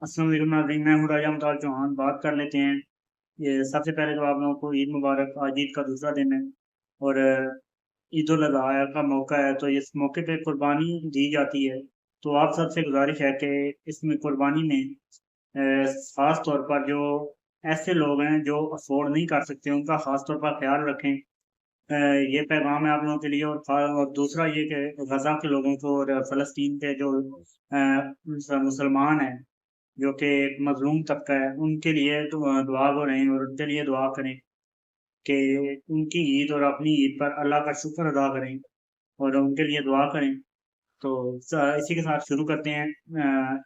अस्सलाम वालेकुम नाज़रीन, मैं हूँ राजा मुमताज़ चौहान। बात कर लेते हैं। ये सबसे पहले तो आप लोगों को ईद मुबारक। आज ईद का दूसरा दिन है और ईद उल अज़हा का मौका है, तो इस मौके पे कुर्बानी दी जाती है। तो आप सबसे गुजारिश है कि इसमें कुर्बानी में ख़ास तौर पर जो ऐसे लोग हैं जो अफ़ोर्ड नहीं कर सकते, उनका ख़ास तौर पर ख़्याल रखें। ये पैगाम है आप लोगों के लिए। और दूसरा ये कि गज़ा के लोगों को और फ़लस्तीन के जो मुसलमान हैं, जो कि एक मज़लूम तबका है, उनके लिए दुआ हो रहे हैं और उनके लिए दुआ करें कि उनकी ईद और अपनी ईद पर अल्लाह का शुक्र अदा करें और उनके लिए दुआ करें। तो इसी के साथ शुरू करते हैं।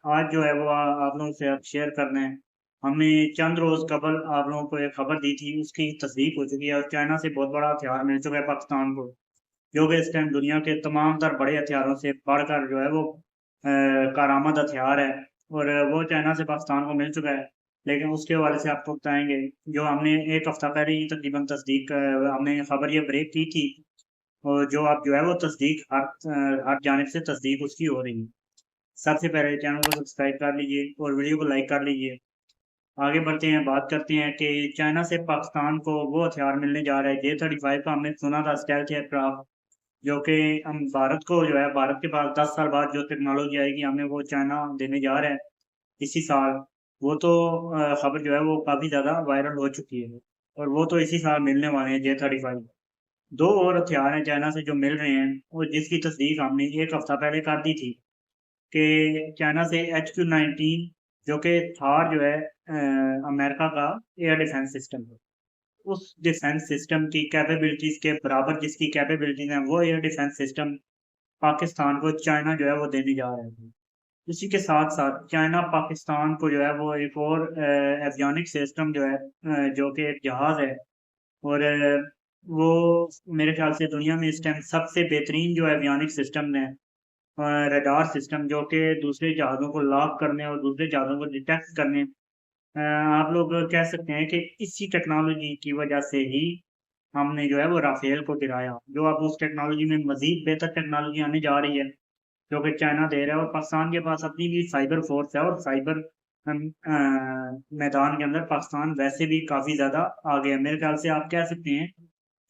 आज जो है वो आप लोगों से अब शेयर करना है। हमने चंद रोज़ कबल आप लोगों को एक खबर दी थी, उसकी तस्दीक हो चुकी है और चाइना से बहुत बड़ा हथियार मिल चुका है पाकिस्तान को, जो कि इस टाइम दुनिया के तमाम तर बड़े हथियारों से बढ़कर जो है वो कारआमद हथियार है और वो चाइना से पाकिस्तान को मिल चुका है। लेकिन उसके हवाले से आपको बताएँगे, जो हमने 1 हफ़्ता पहले ही तकरीबन तस्दीक हमने खबर ये ब्रेक की थी और जो अब जो है वो तस्दीक हर जानिब से तस्दीक उसकी हो रही है। सबसे पहले चैनल को सब्सक्राइब कर लीजिए और वीडियो को लाइक कर लीजिए। आगे बढ़ते हैं, बात करते हैं कि चाइना से पाकिस्तान को वो हथियार मिलने जा रहा है J-35 का। हमने सुना था स्टेल्थ एयरक्राफ्ट, जो कि हम भारत को जो है, भारत के पास 10 साल बाद जो टेक्नोलॉजी आएगी, हमें वो चाइना देने जा रहा है इसी साल। वो तो खबर जो है वो काफ़ी ज़्यादा वायरल हो चुकी है और वो तो इसी साल मिलने वाले हैं J-35। 2 और हथियार हैं चाइना से जो मिल रहे हैं और जिसकी तस्दीक हमने 1 हफ्ता पहले कर दी थी कि चाइना से HQ-19, जो कि थार जो है अमेरिका का एयर डिफेंस सिस्टम है। उस डिफेंस सिस्टम की कैपेबिलिटीज़ के बराबर जिसकी कैपेबिलिटीज़ हैं, वो एयर डिफेंस सिस्टम पाकिस्तान को चाइना जो है वो देने जा रहा है। इसी के साथ-साथ चाइना पाकिस्तान को जो है वो एक और एवियोनिक्स सिस्टम जो है, जो कि एक जहाज़ है और वो मेरे ख़्याल से दुनिया में इस टाइम सबसे बेहतरीन जो एवियोनिक्स सिस्टम है, रडार सिस्टम, जो कि दूसरे जहाज़ों को लॉक करने और दूसरे जहाज़ों को डिटेक्ट करने, आप लोग कह सकते हैं कि इसी टेक्नोलॉजी की वजह से ही हमने जो है वो राफ़ेल को गिराया। जो अब उस टेक्नोलॉजी में मज़ीद बेहतर टेक्नोलॉजी आने जा रही है, जो कि चाइना दे रहा है और पाकिस्तान के पास अपनी भी साइबर फ़ोर्स है और साइबर मैदान के अंदर पाकिस्तान वैसे भी काफ़ी ज़्यादा आगे है। मेरे ख़्याल से आप कह सकते हैं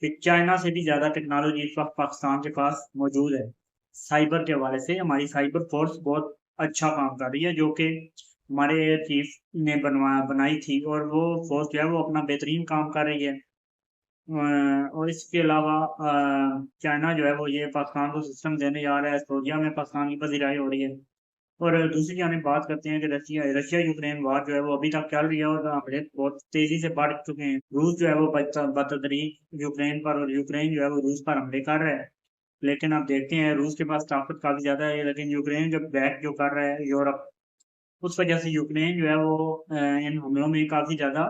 कि चाइना से भी ज़्यादा टेक्नोलॉजी इस वक़्त पाकिस्तान के पास मौजूद है। साइबर के हवाले से हमारी साइबर फ़ोर्स बहुत अच्छा काम कर रही है, जो कि हमारे एयर चीफ़ ने बनाई थी और वो फ़ोर्स जो है वो अपना बेहतरीन काम कर रही है। और इसके अलावा चाइना जो है वो ये पाकिस्तान को सिस्टम देने जा रहा है, सऊदीया में पाकिस्तान की पज़ीराई हो रही है। और दूसरी जानिब बात करते हैं कि रशिया यूक्रेन वार जो है वो अभी तक चल रही है और हमले बहुत तेज़ी से बढ़ चुके हैं। रूस जो है वो बदतदरीज यूक्रेन पर और यूक्रेन जो है वो रूस पर हमले कर रहा है। लेकिन अब देखते हैं, रूस के पास ताकत काफ़ी ज़्यादा है, लेकिन यूक्रेन जब बैक जो कर रहा है यूरोप, उस वजह से यूक्रेन जो है वो इन हमलों में काफ़ी ज़्यादा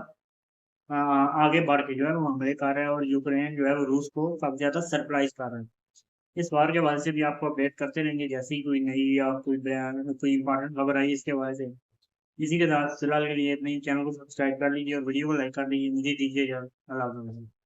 आगे बढ़ के जो है वो हमले कर रहा है और यूक्रेन जो है वो रूस को काफ़ी ज़्यादा सरप्राइज़ कर रहा है। इस वार के हवाले से भी आपको अपडेट करते रहेंगे, जैसे ही कोई नई या कोई बयान, कोई इम्पोर्टेंट खबर आई इसके हवाले से। इसी के साथ फिलहाल के लिए अपने चैनल को सब्सक्राइब कर लीजिए और वीडियो को लाइक कर लीजिए। मुझे दीजिए इजाज़त। अल्लाह हाफ़िज़।